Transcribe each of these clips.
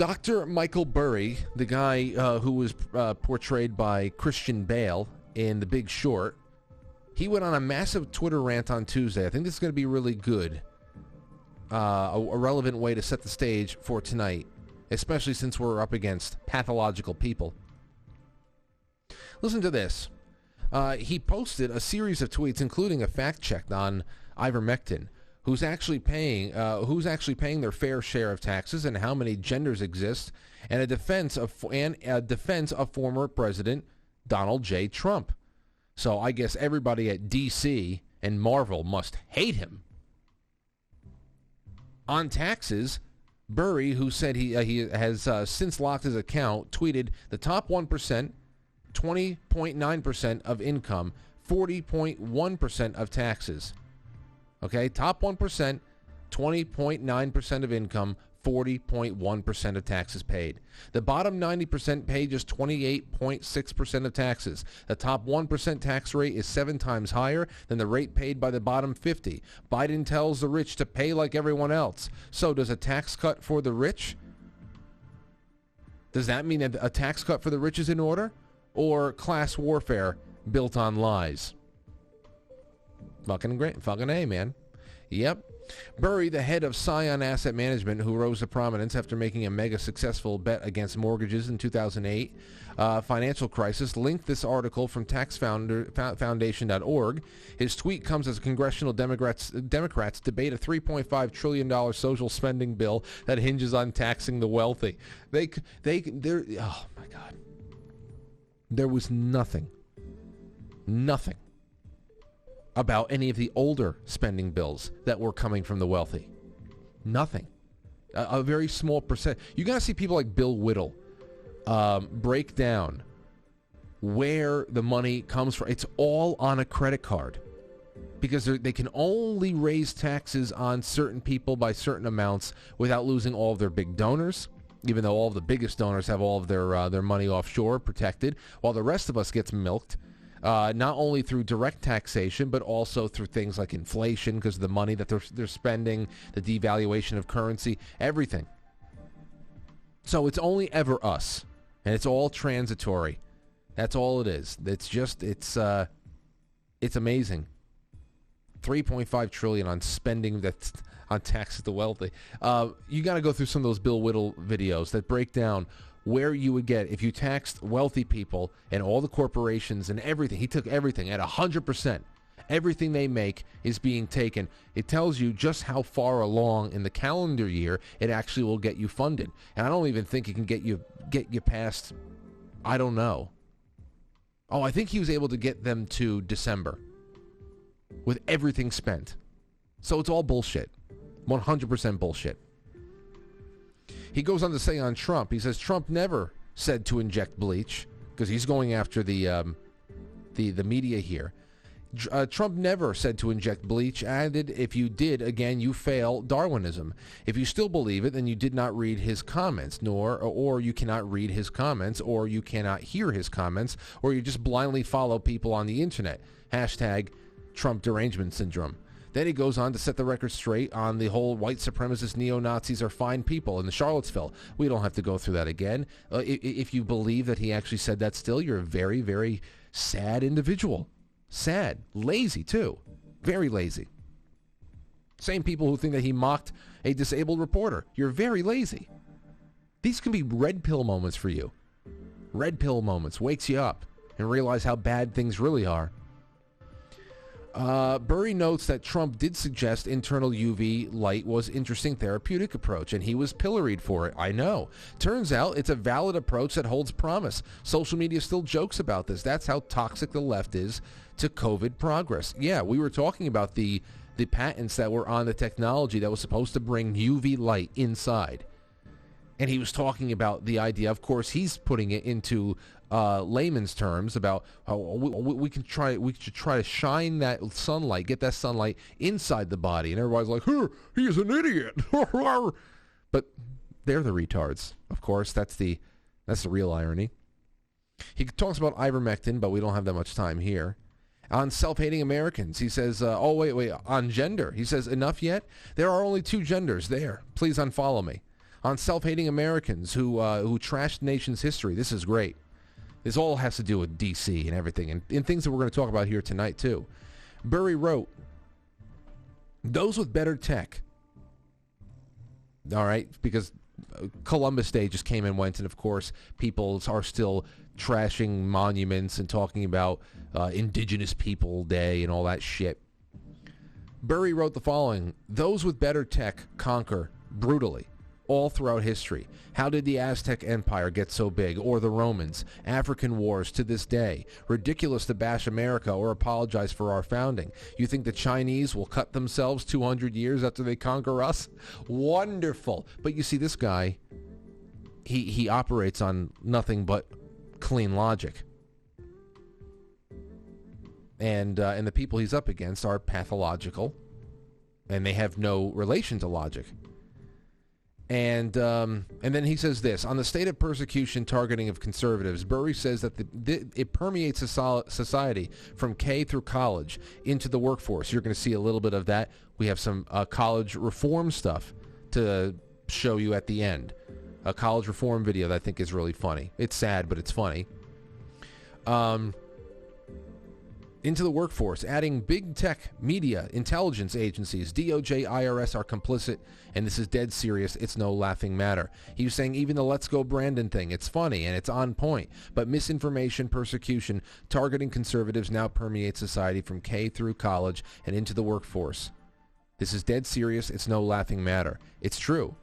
Dr. Michael Burry, the guy who was portrayed by Christian Bale in The Big Short, he went on a massive Twitter rant on Tuesday. I think this is going to be really good. A relevant way to set the stage for tonight, especially since we're up against pathological people. Listen to this. He posted a series of tweets, including a fact check on ivermectin, who's actually paying their fair share of taxes and how many genders exist, and a defense of former President Donald J. Trump. So I guess everybody at DC and Marvel must hate him. On taxes, Burry, who said he has since locked his account, tweeted the top 1%, 20.9% of income, 40.1% of taxes. Okay, top 1%, 20.9% of income, 40.1% of taxes paid. The bottom 90% pay just 28.6% of taxes. The top 1% tax rate is 7 times higher than the rate paid by the bottom 50. Biden tells the rich to pay like everyone else. So does a tax cut for the rich? Does that mean that a tax cut for the rich is in order? Or class warfare built on lies? Fucking great. Fucking A, man. Yep. Burry, the head of Scion Asset Management, who rose to prominence after making a mega successful bet against mortgages in 2008 financial crisis, linked this article from taxfoundation.org. His tweet comes as congressional Democrats debate a $3.5 trillion social spending bill that hinges on taxing the wealthy. Oh my God. There was nothing about any of the older spending bills that were coming from the wealthy. Nothing. A very small percent. You got to see people like Bill Whittle break down where the money comes from. It's all on a credit card because they can only raise taxes on certain people by certain amounts without losing all of their big donors, even though all of the biggest donors have all of their money offshore protected, while the rest of us gets milked. Not only through direct taxation, but also through things like inflation because of the money that they're spending, the devaluation of currency, everything. So it's only ever us, and it's all transitory. That's all it is. It's amazing. $3.5 trillion on spending that's on taxes the wealthy. You got to go through some of those Bill Whittle videos that break down where you would get if you taxed wealthy people and all the corporations and everything. He took everything at 100%. Everything they make is being taken. It tells you just how far along in the calendar year it actually will get you funded. And I don't even think it can get you past, I don't know. Oh, I think he was able to get them to December with everything spent. So it's all bullshit. 100% bullshit. He goes on to say on Trump, he says Trump never said to inject bleach, because he's going after the media here. Trump never said to inject bleach, added, if you did, again, you fail Darwinism. If you still believe it, then you did not read his comments, or you cannot read his comments, or you cannot hear his comments, or you just blindly follow people on the internet. Hashtag Trump derangement syndrome. Then he goes on to set the record straight on the whole white supremacist neo-Nazis are fine people in the Charlottesville. We don't have to go through that again. If you believe that he actually said that still, you're a very, very sad individual. Sad. Lazy, too. Very lazy. Same people who think that he mocked a disabled reporter. You're very lazy. These can be red pill moments for you. Red pill moments. Wakes you up and realize how bad things really are. Burry notes that Trump did suggest internal UV light was interesting therapeutic approach, and he was pilloried for it. I know. Turns out it's a valid approach that holds promise. Social media still jokes about this. That's how toxic the left is to COVID progress. Yeah, we were talking about the patents that were on the technology that was supposed to bring UV light inside. And he was talking about the idea, of course, he's putting it into layman's terms about how we should try to shine that sunlight, get that sunlight inside the body. And everybody's like, he's an idiot. But they're the retards, of course. That's the real irony. He talks about ivermectin, but we don't have that much time here. On self-hating Americans, he says, wait, on gender. He says, enough yet? There are only 2 genders there. Please unfollow me. on self-hating Americans who trashed the nation's history. This is great. This all has to do with D.C. and everything, and things that we're going to talk about here tonight, too. Burry wrote, those with better tech, all right, because Columbus Day just came and went, and of course, people are still trashing monuments and talking about Indigenous People Day and all that shit. Burry wrote the following, those with better tech conquer brutally all throughout history. How did the Aztec Empire get so big, or the Romans? African wars to this day. Ridiculous to bash America or apologize for our founding. You think the Chinese will cut themselves 200 years after they conquer us? Wonderful. But you see, this guy, he operates on nothing but clean logic. And the people he's up against are pathological, and they have no relation to logic. And then he says this, on the state of persecution targeting of conservatives, Burry says that it permeates society from K through college into the workforce. You're going to see a little bit of that. We have some college reform stuff to show you at the end. A college reform video that I think is really funny. It's sad, but it's funny. Into the workforce, adding big tech, media, intelligence agencies, DOJ, IRS are complicit, and this is dead serious. It's no laughing matter. He was saying even the Let's Go Brandon thing, it's funny and it's on point, but misinformation, persecution, targeting conservatives now permeates society from K through college and into the workforce. This is dead serious. It's no laughing matter. It's true.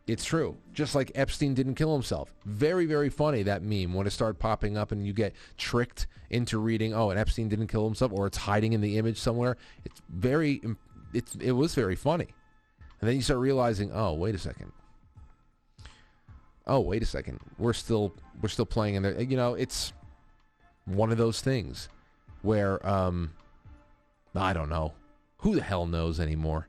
It's true. Just like Epstein didn't kill himself. Very, very funny, that meme, when it started popping up and you get tricked into reading, oh, and Epstein didn't kill himself, or it's hiding in the image somewhere. It was very funny. And then you start realizing, oh, wait a second. We're still playing in there. You know, it's one of those things where, I don't know. Who the hell knows anymore?